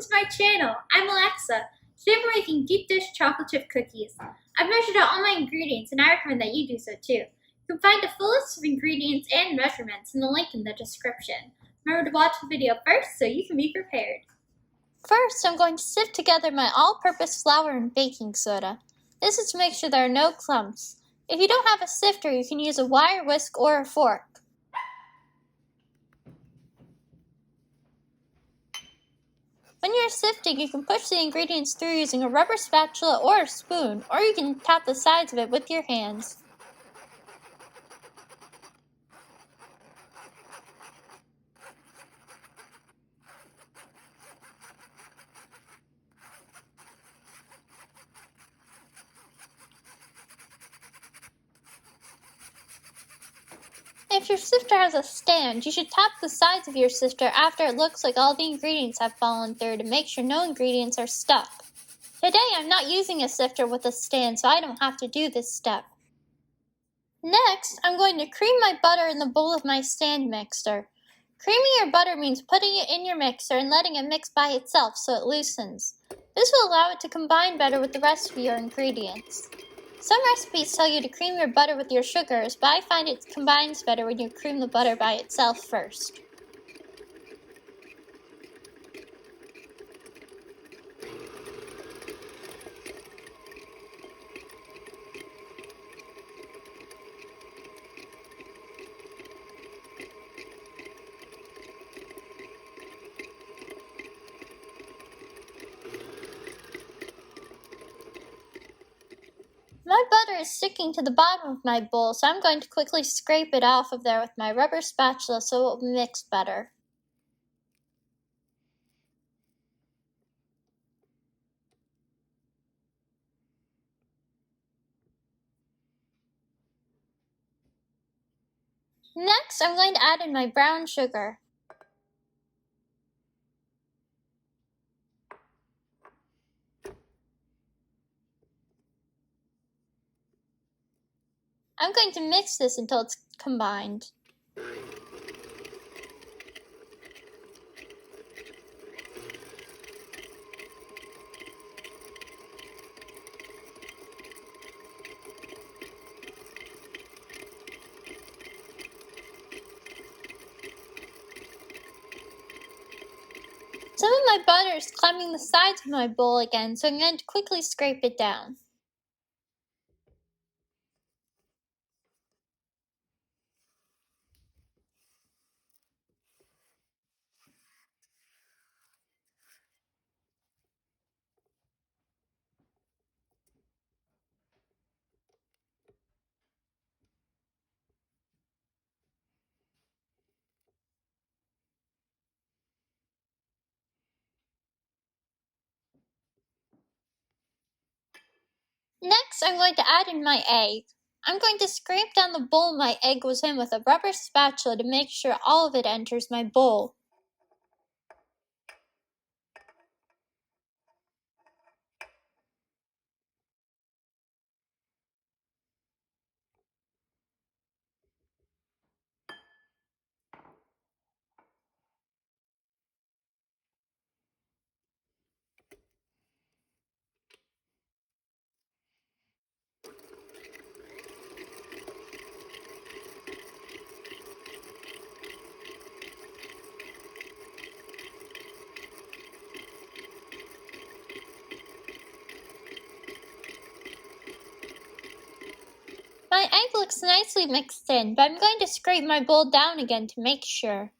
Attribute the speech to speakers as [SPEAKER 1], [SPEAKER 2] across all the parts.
[SPEAKER 1] to my channel. I'm Alexa. Today we're making deep dish chocolate chip cookies. I've measured out all my ingredients and I recommend that you do so too. You can find a full list of ingredients and measurements in the link in the description. Remember to watch the video first so you can be prepared.
[SPEAKER 2] First, I'm going to sift together my all-purpose flour and baking soda. This is to make sure there are no clumps. If you don't have a sifter, you can use a wire whisk or a fork. When you're sifting, you can push the ingredients through using a rubber spatula or a spoon, or you can tap the sides of it with your hands. If your sifter has a stand, you should tap the sides of your sifter after it looks like all the ingredients have fallen through to make sure no ingredients are stuck. Today I'm not using a sifter with a stand, so I don't have to do this step. Next, I'm going to cream my butter in the bowl of my stand mixer. Creaming your butter means putting it in your mixer and letting it mix by itself so it loosens. This will allow it to combine better with the rest of your ingredients. Some recipes tell you to cream your butter with your sugars, but I find it combines better when you cream the butter by itself first. My butter is sticking to the bottom of my bowl, so I'm going to quickly scrape it off of there with my rubber spatula so it will mix better. Next, I'm going to add in my brown sugar. I'm going to mix this until it's combined. Some of my butter is climbing the sides of my bowl again, so I'm going to quickly scrape it down. Next, I'm going to add in my egg. I'm going to scrape down the bowl my egg was in with a rubber spatula to make sure all of it enters my bowl. My egg looks nicely mixed in, but I'm going to scrape my bowl down again to make sure.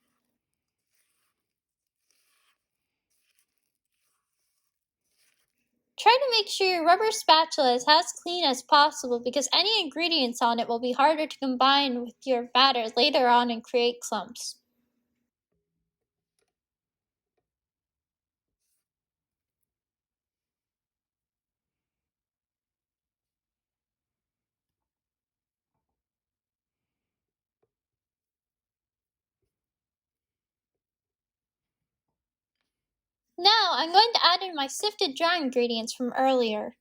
[SPEAKER 2] Try to make sure your rubber spatula is as clean as possible because any ingredients on it will be harder to combine with your batter later on and create clumps. Now, I'm going to add in my sifted dry ingredients from earlier.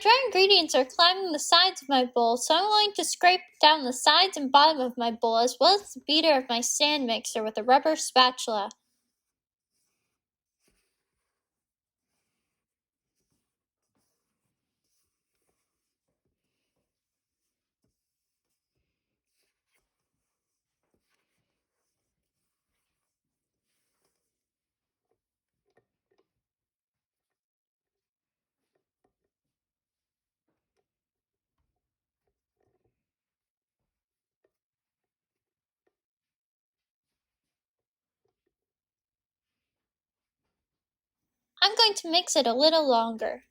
[SPEAKER 2] dry ingredients are climbing the sides of my bowl, so I'm going to scrape down the sides and bottom of my bowl as well as the beater of my stand mixer with a rubber spatula. I'm going to mix it a little longer.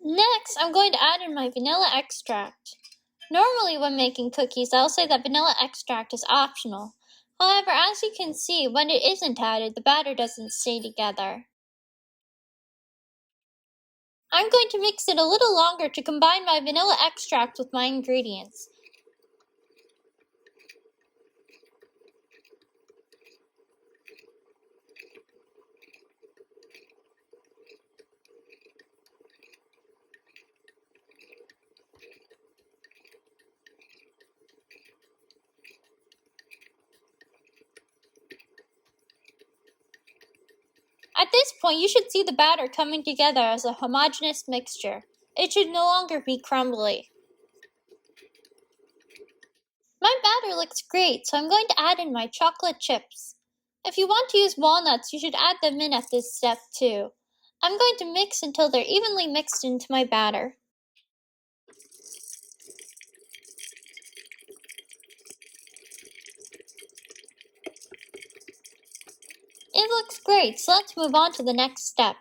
[SPEAKER 2] Next, I'm going to add in my vanilla extract. Normally, when making cookies, I'll say that vanilla extract is optional. However, as you can see, when it isn't added, the batter doesn't stay together. I'm going to mix it a little longer to combine my vanilla extract with my ingredients. At this point, you should see the batter coming together as a homogeneous mixture. It should no longer be crumbly. My batter looks great, so I'm going to add in my chocolate chips. If you want to use walnuts, you should add them in at this step too. I'm going to mix until they're evenly mixed into my batter. It looks great, so let's move on to the next step.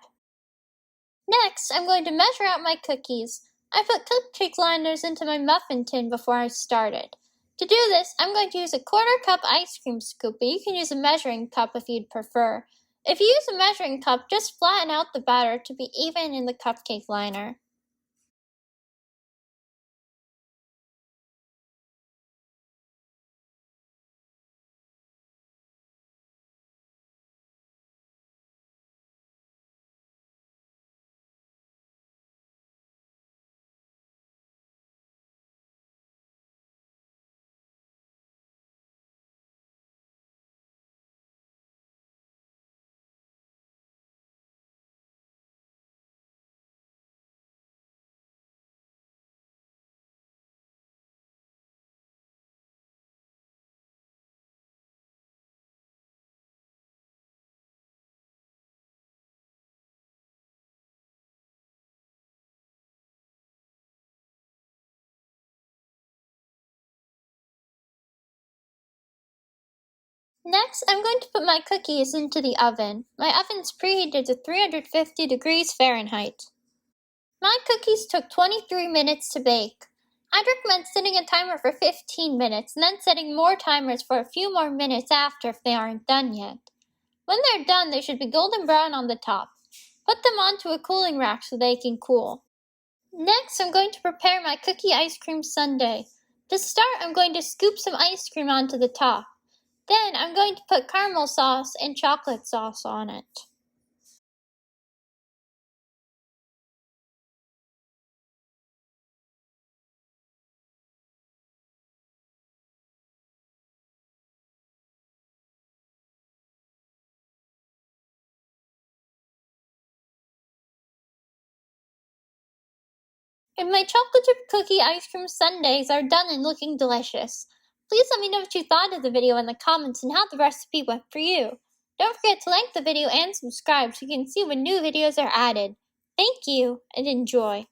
[SPEAKER 2] Next, I'm going to measure out my cookies. I put cupcake liners into my muffin tin before I started. To do this, I'm going to use a 1/4 cup ice cream scoop, but you can use a measuring cup if you'd prefer. If you use a measuring cup, just flatten out the batter to be even in the cupcake liner. Next, I'm going to put my cookies into the oven. My oven's preheated to 350 degrees Fahrenheit. My cookies took 23 minutes to bake. I'd recommend setting a timer for 15 minutes and then setting more timers for a few more minutes after if they aren't done yet. When they're done, they should be golden brown on the top. Put them onto a cooling rack so they can cool. Next, I'm going to prepare my cookie ice cream sundae. To start, I'm going to scoop some ice cream onto the top. Then, I'm going to put caramel sauce and chocolate sauce on it. And my chocolate chip cookie ice cream sundaes are done and looking delicious. Please let me know what you thought of the video in the comments and how the recipe went for you. Don't forget to like the video and subscribe so you can see when new videos are added. Thank you and enjoy.